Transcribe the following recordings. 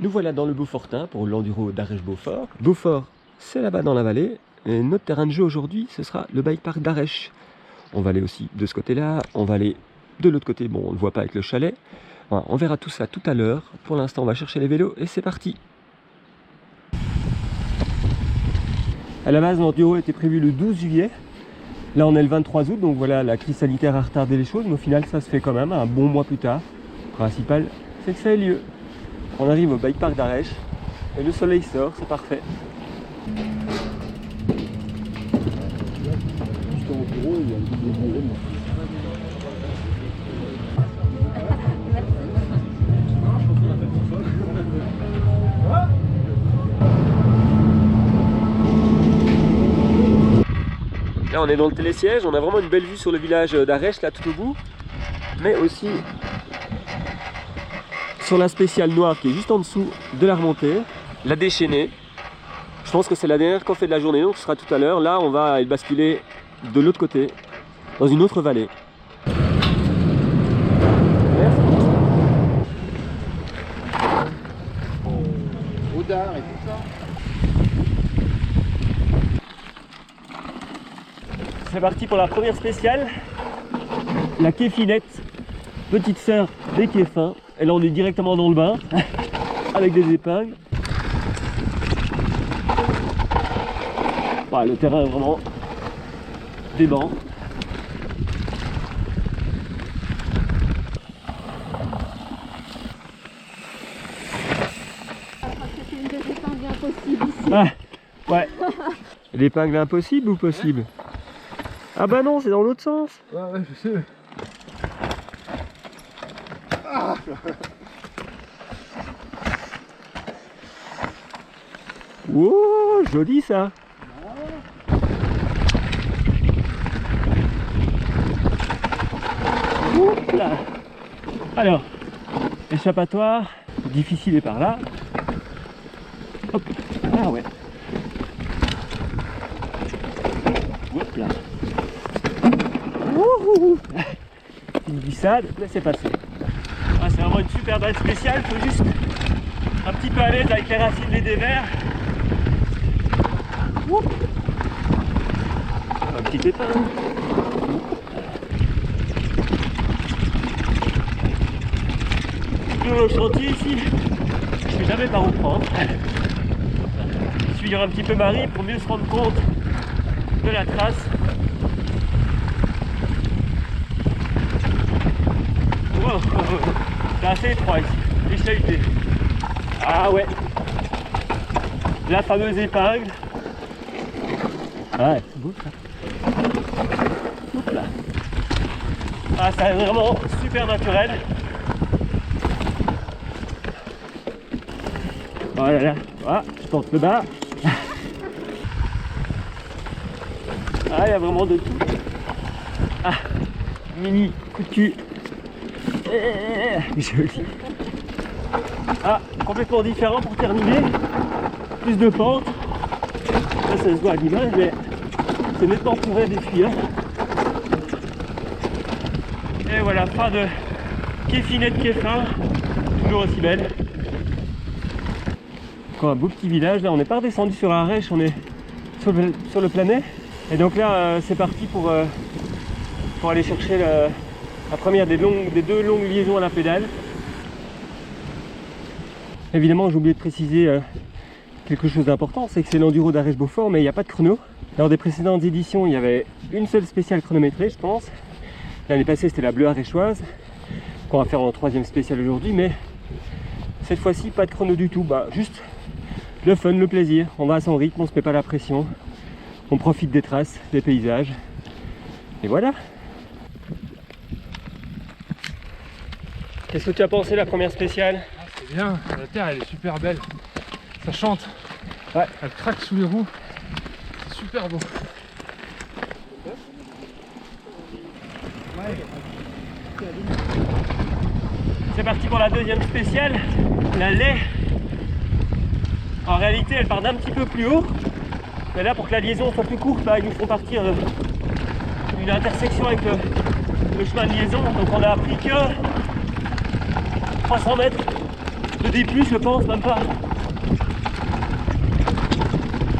Nous voilà dans le Beaufortain pour l'enduro d'Arèche-Beaufort. Beaufort, c'est là-bas dans la vallée. Et notre terrain de jeu aujourd'hui, ce sera le bike park d'Arèche. On va aller aussi de ce côté-là, on va aller de l'autre côté. Bon, on ne le voit pas avec le chalet. Voilà, on verra tout ça tout à l'heure. Pour l'instant, on va chercher les vélos et c'est parti. À la base, l'enduro était prévu le 12 juillet. Là, on est le 23 août, donc voilà, la crise sanitaire a retardé les choses. Mais au final, ça se fait quand même un bon mois plus tard. Le principal, c'est que ça ait lieu. On arrive au bike park d'Arèche et le soleil sort, c'est parfait. Là on est dans le télésiège, on a vraiment une belle vue sur le village d'Arèche là tout au bout, mais aussi sur la spéciale noire qui est juste en dessous de la remontée, la déchaînée. Je pense que c'est la dernière qu'on fait de la journée, donc ce sera tout à l'heure. Là on va basculer de l'autre côté, dans une autre vallée. Audard et tout ça. C'est parti pour la première spéciale, la kéfinette, petite sœur des kéfins. Et là on est directement dans le bain, avec des épingles. Voilà, le terrain est vraiment dément. C'est une des épingles impossibles ici. Ah, ouais. L'épingle impossible ou possible? Ah bah non, c'est dans l'autre sens. Ouais, je sais. Ah. Wow, joli ça. Oups là. Alors, échappatoire, difficile est par là. Hop, ah ouais. Hop là. Wouhou. Une glissade, mais c'est passé. Ah, c'est vraiment une super balle spéciale, faut juste un petit peu à l'aise avec les racines des dévers. Un petit épin. Le chantier ici, je sais jamais par où prendre. Suivre un petit peu Marie pour mieux se rendre compte de la trace. Wow. C'est assez étroit ici, échahuté. Ah ouais, la fameuse épingle. Ouais, c'est beau ça. Oups là. Ah, ça est vraiment super naturel. Oh là là, ah, je tente le bas. Ah, il y a vraiment de tout. Ah, mini coup de cul. Joli. Ah, complètement différent pour terminer. Plus de pente. Là, ça se voit à l'image, mais c'est nettement plus vrai des filles. Et voilà, fin de kéfinette kéfin. Toujours aussi belle. Encore un beau petit village. Là, on n'est pas redescendu sur Arèche, on est sur le Planet. Et donc là, c'est parti pour aller chercher la première des deux longues liaisons à la pédale. Évidemment, j'ai oublié de préciser quelque chose d'important, c'est que c'est l'enduro d'Arèche-Beaufort, mais il n'y a pas de chrono. Lors des précédentes éditions, il y avait une seule spéciale chronométrée, je pense. L'année passée, c'était la bleue aréchoise, qu'on va faire en troisième spéciale aujourd'hui, mais cette fois-ci, pas de chrono du tout. Bah, juste le fun, le plaisir. On va à son rythme, on se met pas la pression. On profite des traces, des paysages. Et voilà. Qu'est-ce que tu as pensé de la première spéciale? Ah, c'est bien, la terre elle est super belle. Ça chante. Ouais. Elle craque sous les roues. C'est super beau. C'est parti pour la deuxième spéciale, la lait. En réalité, elle part d'un petit peu plus haut. Mais là, pour que la liaison soit plus courte, là, ils nous font partir d'une intersection avec le chemin de liaison. Donc on a pris que 300 mètres de D+, je pense, même pas.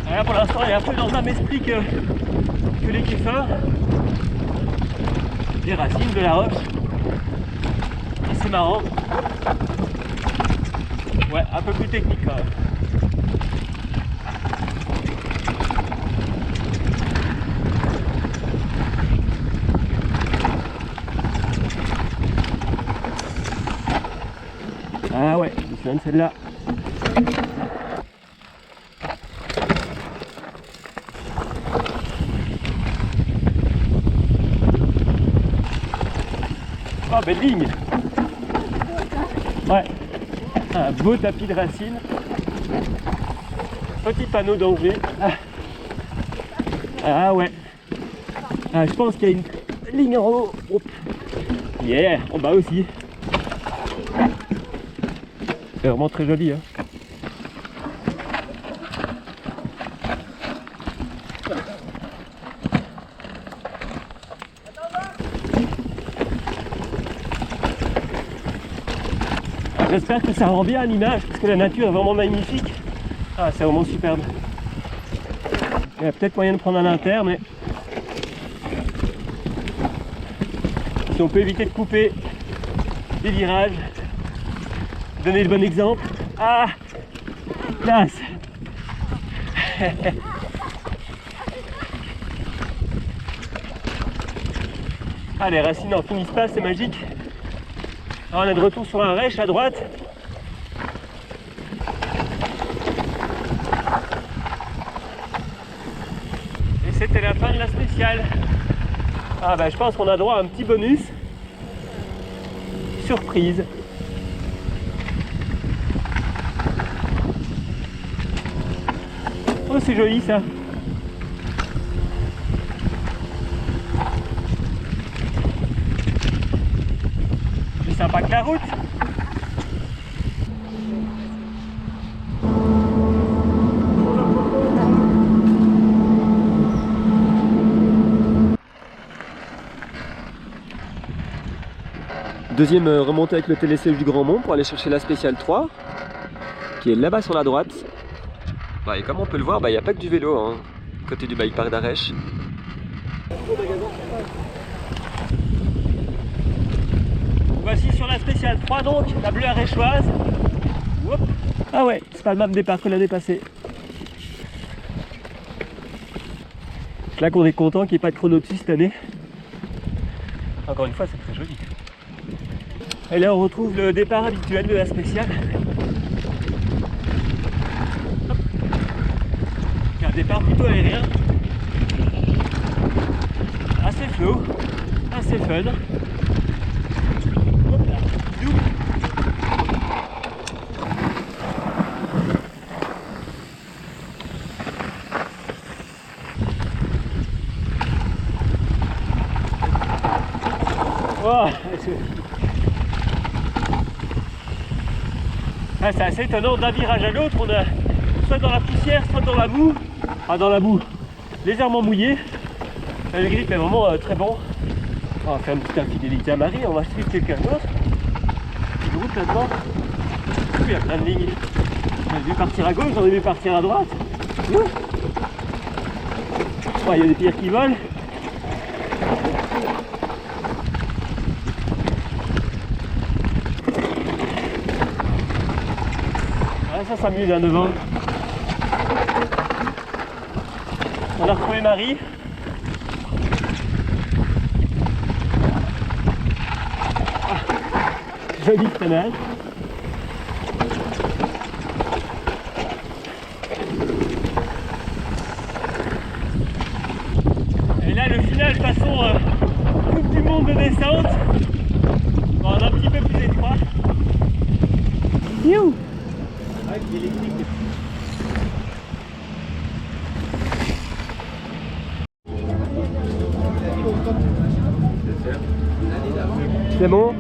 Et là, pour l'instant, il est un peu dans le même esprit que les kiffeurs. Des racines, de la roche. Et c'est marrant. Ouais, un peu plus technique quand même. Ah ouais, je me souviens de celle-là. Oh, belle ligne. Ouais. Un beau tapis de racines. Petit panneau danger. Ah ouais. Ah, je pense qu'il y a une ligne en haut. Hop. Yeah, en bas aussi. C'est vraiment très joli, hein. J'espère que ça rend bien à l'image parce que la nature est vraiment magnifique. Ah, c'est vraiment superbe. Il y a peut-être moyen de prendre un inter, mais si on peut éviter de couper des virages, donner le bon exemple. Ah, classe. Ah, les racines n'en finissent pas, c'est magique. Alors, on est de retour sur un rêche à droite. Et c'était la fin de la spéciale. Ah bah je pense qu'on a droit à un petit bonus. Surprise. Oh, c'est joli ça. Plus sympa que la route. Deuxième remontée avec le télésiège du Grand Mont pour aller chercher la spéciale 3 qui est là-bas sur la droite. Bah, et comme on peut le voir, il n'y a pas que du vélo, hein, côté du bike park d'Arèche. Voici sur la spéciale 3 donc, la bleue aréchoise. Hop. Ah ouais, c'est pas le même départ que l'année passée. Là qu'on est content qu'il n'y ait pas de chrono dessus cette année. Encore une fois, c'est très joli. Et là on retrouve le départ habituel de la spéciale. Hop. Un départ plutôt aérien. Assez flow, assez fun. Hop là. Zou. Oh, ah, c'est assez étonnant, d'un virage à l'autre, on a soit dans la poussière, soit dans la boue. Ah, dans la boue, légèrement mouillé. Le grip est vraiment très bon. On va faire une petite infidélité à Marie, on va suivre quelqu'un d'autre. Petite route là-dedans. Il y a plein de lignes. J'en ai vu partir à gauche, j'en ai vu partir à droite. Oh, il y a des pierres qui volent. Ça s'amuse hein, devant. On a retrouvé Marie. Ah, jolie freinage. Et là le final façon Coupe du Monde de descente. Bon, on est un petit peu plus étroit. You. C'est bon?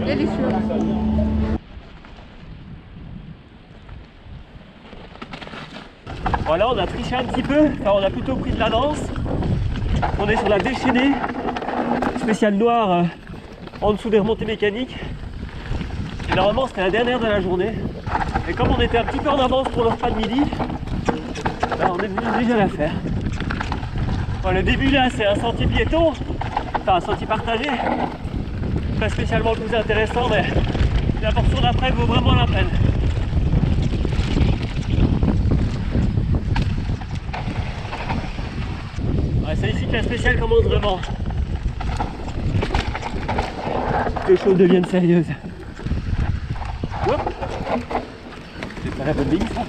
Délicieux. Voilà, on a triché un petit peu, enfin on a plutôt pris de la danse. On est sur la déchaînée, spéciale noire en dessous des remontées mécaniques. Et normalement c'était la dernière de la journée. Et comme on était un petit peu en avance pour le repas de midi, là, on est venu déjà la faire. Bon, le début là c'est un sentier piéton, enfin un sentier partagé. Pas spécialement le plus intéressant, mais la portion d'après vaut vraiment la peine. Ouais, c'est ici que la spéciale commence vraiment. Que les choses deviennent sérieuses. Hop. C'est pas la bonne ligne ça.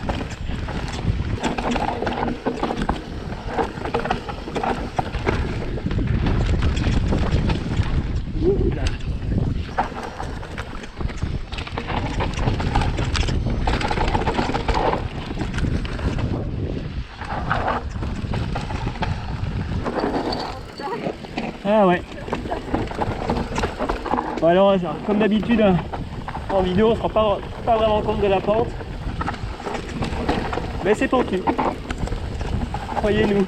Là. Ah ouais. Bon alors, comme d'habitude, en vidéo, on ne se rend pas vraiment compte de la pente. Mais c'est pentu. Croyez-nous.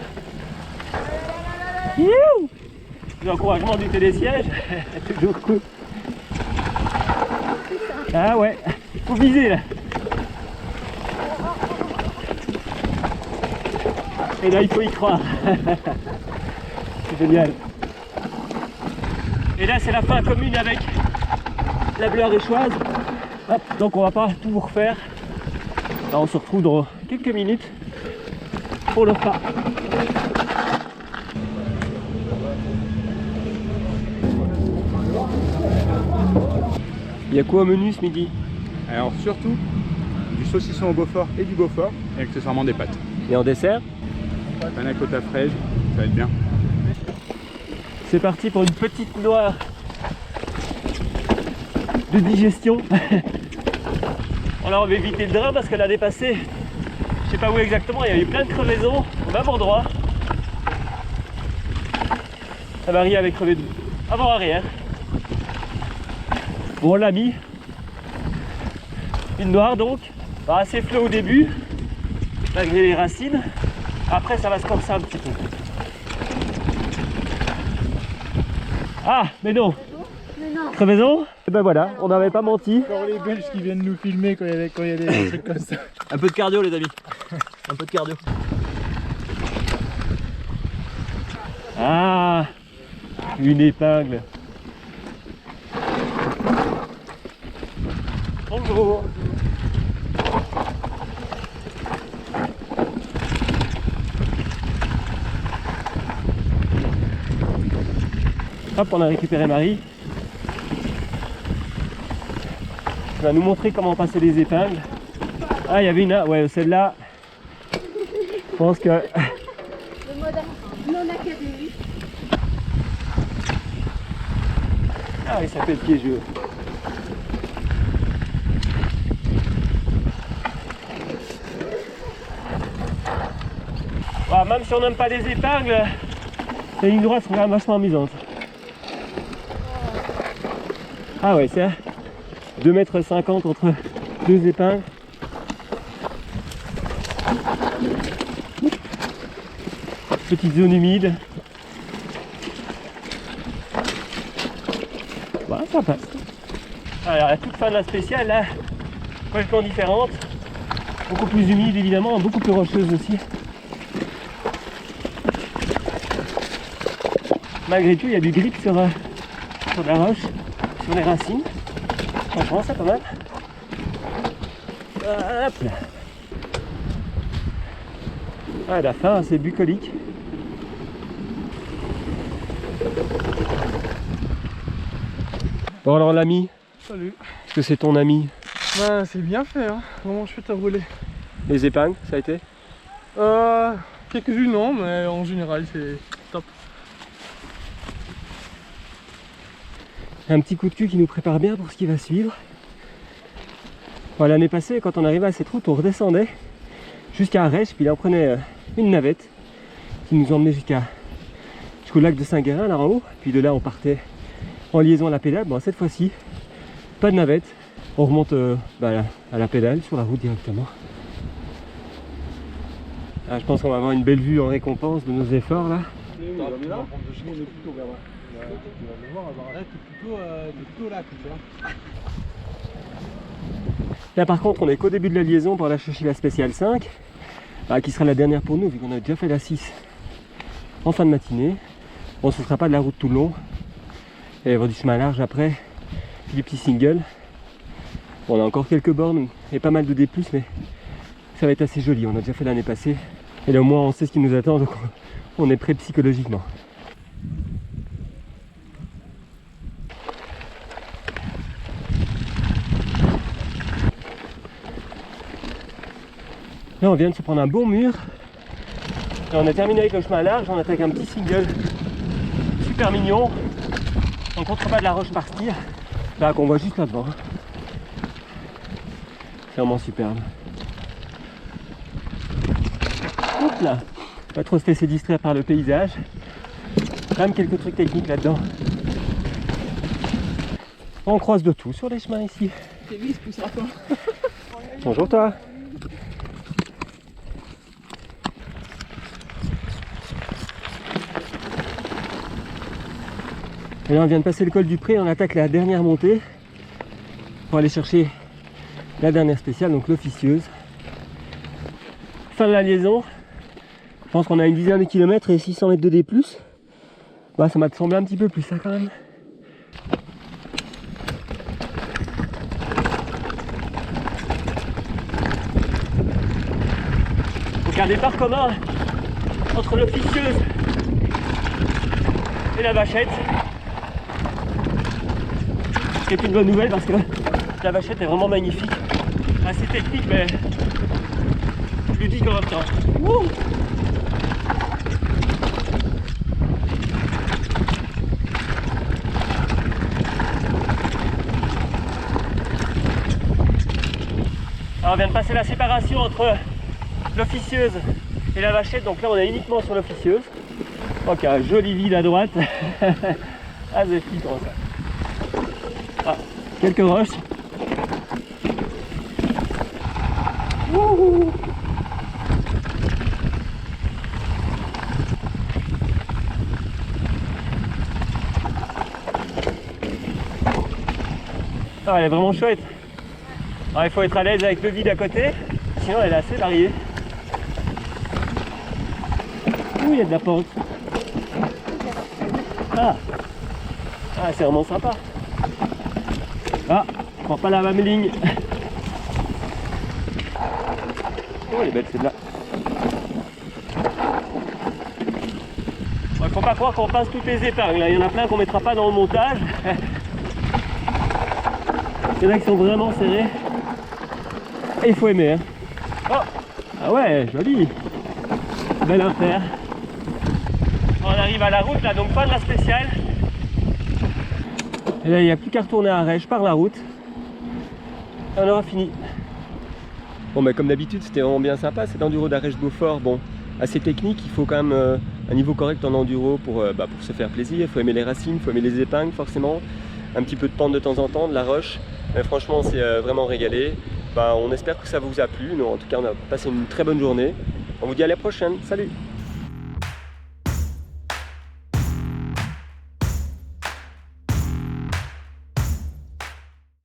L'encouragement du télésiège, toujours cool. Ah ouais, faut viser là. Et là, il faut y croire. C'est génial. Et là, c'est la fin commune avec la Bleue Aréchoise. Hop, donc on va pas tout vous refaire. Là, on se retrouve dans quelques minutes pour le repas. Il y a quoi au menu ce midi? Alors surtout du saucisson au Beaufort et du Beaufort, et accessoirement des pâtes. Et en dessert? Panna cotta fraîche, ça va être bien. C'est parti pour une petite noix de digestion. On va éviter le drain parce qu'elle a dépassé, je sais pas où exactement, il y a eu plein de crevaisons au même endroit. Ça varie avec crevaison avant-arrière. Bon, on l'a mis. Une noire donc, assez flot au début, malgré les racines. Après ça va se corser un petit peu. Ah, mais non. Crevaison. Et ben voilà, on n'avait pas menti. Encore les Belges qui viennent nous filmer quand il y a des trucs comme ça. Un peu de cardio les amis. Un peu de cardio. Ah, une épingle. Bonjour. Hop, on a récupéré Marie. Elle va nous montrer comment passer les épingles. Ah, il y avait une... Ouais, celle-là, je pense que... Le mode non académique. Ah oui, ça fait piégeux. Ah, même si on n'aime pas les épingles, les lignes droites sont quand même vachement amusantes. Ah ouais, c'est 2,50 m entre deux épingles. Petite zone humide. Voilà, ça passe. Alors, la toute fin de la spéciale, là, complètement différente. Beaucoup plus humide évidemment, beaucoup plus rocheuse aussi. Malgré tout, il y a du grip sur la roche, sur les racines. Franchement, c'est pas mal. Hop là. Ah, la fin, c'est bucolique. Bon alors l'ami, Salut. est-ce que c'est ton ami? Bah, c'est bien fait, hein. Vraiment chouette à rouler. Les épingles, ça a été? Quelques-unes non, mais en général c'est top. Un petit coup de cul qui nous prépare bien pour ce qui va suivre. Bon, l'année passée, quand on arrivait à cette route, on redescendait jusqu'à Arèche, puis là on prenait une navette qui nous emmenait jusqu'au lac de Saint-Guérin, là en haut. Puis de là on partait en liaison à la pédale. Bon, cette fois-ci, pas de navette. On remonte à la pédale, sur la route directement. Ah, je pense qu'on va avoir une belle vue en récompense de nos efforts là. Là par contre on est qu'au début de la liaison pour aller chercher la spéciale 5, qui sera la dernière pour nous vu qu'on a déjà fait la 6 en fin de matinée. Bon, ce ne sera pas de la route tout le long, il va y avoir du chemin large après, du petit single. Bon, on a encore quelques bornes et pas mal de D+, mais ça va être assez joli, on a déjà fait l'année passée. Et là au moins on sait ce qui nous attend, donc on est prêt psychologiquement. Là on vient de se prendre un bon mur. Et on a terminé avec le chemin large, on attaque un petit single super mignon. En contrebas de la roche partir, là qu'on voit juste là devant. C'est vraiment superbe. Hop là. Pas trop se laisser distraire par le paysage. Quand même quelques trucs techniques là-dedans. On croise de tout sur les chemins ici. Bonjour toi. Et là on vient de passer le col du Pré, on attaque la dernière montée pour aller chercher la dernière spéciale, donc l'officieuse. Fin de la liaison. Je pense qu'on a une dizaine de kilomètres et 600 mètres de D+. Bah, ça m'a semblé un petit peu plus ça quand même. Donc un départ commun entre l'officieuse et la vachette. C'est une bonne nouvelle parce que la vachette est vraiment magnifique. Assez technique mais ludique en même temps. Wouh! Alors on vient de passer la séparation entre l'officieuse et la vachette, donc là on est uniquement sur l'officieuse. Donc un joli vide à droite. Ah c'est flippant ça. Ah, quelques roches. Wouhou! Ah, elle est vraiment chouette. Alors, il faut être à l'aise avec le vide à côté, sinon elle est assez variée. Ouh, il y a de la pente. Ah, c'est vraiment sympa. Ah, je prends pas la même ligne. Oh, elle est belle celle-là. Il faut pas croire qu'on passe toutes les épingles. Il y en a plein qu'on mettra pas dans le montage. Il y en a qui sont vraiment serrés. Et il faut aimer. Hein. Oh, ah ouais, joli. Belle affaire. On arrive à la route là, donc pas de la spéciale. Et là, il n'y a plus qu'à retourner à Arèche par la route. Et on aura fini. Bon, bah, comme d'habitude, c'était vraiment bien sympa. Cet enduro d'Arèche-Beaufort, bon, assez technique. Il faut quand même un niveau correct en enduro pour se faire plaisir. Il faut aimer les racines, il faut aimer les épingles, forcément. Un petit peu de pente de temps en temps, de la roche. Mais franchement, c'est vraiment régalé. On espère que ça vous a plu. Nous, en tout cas, on a passé une très bonne journée. On vous dit à la prochaine. Salut!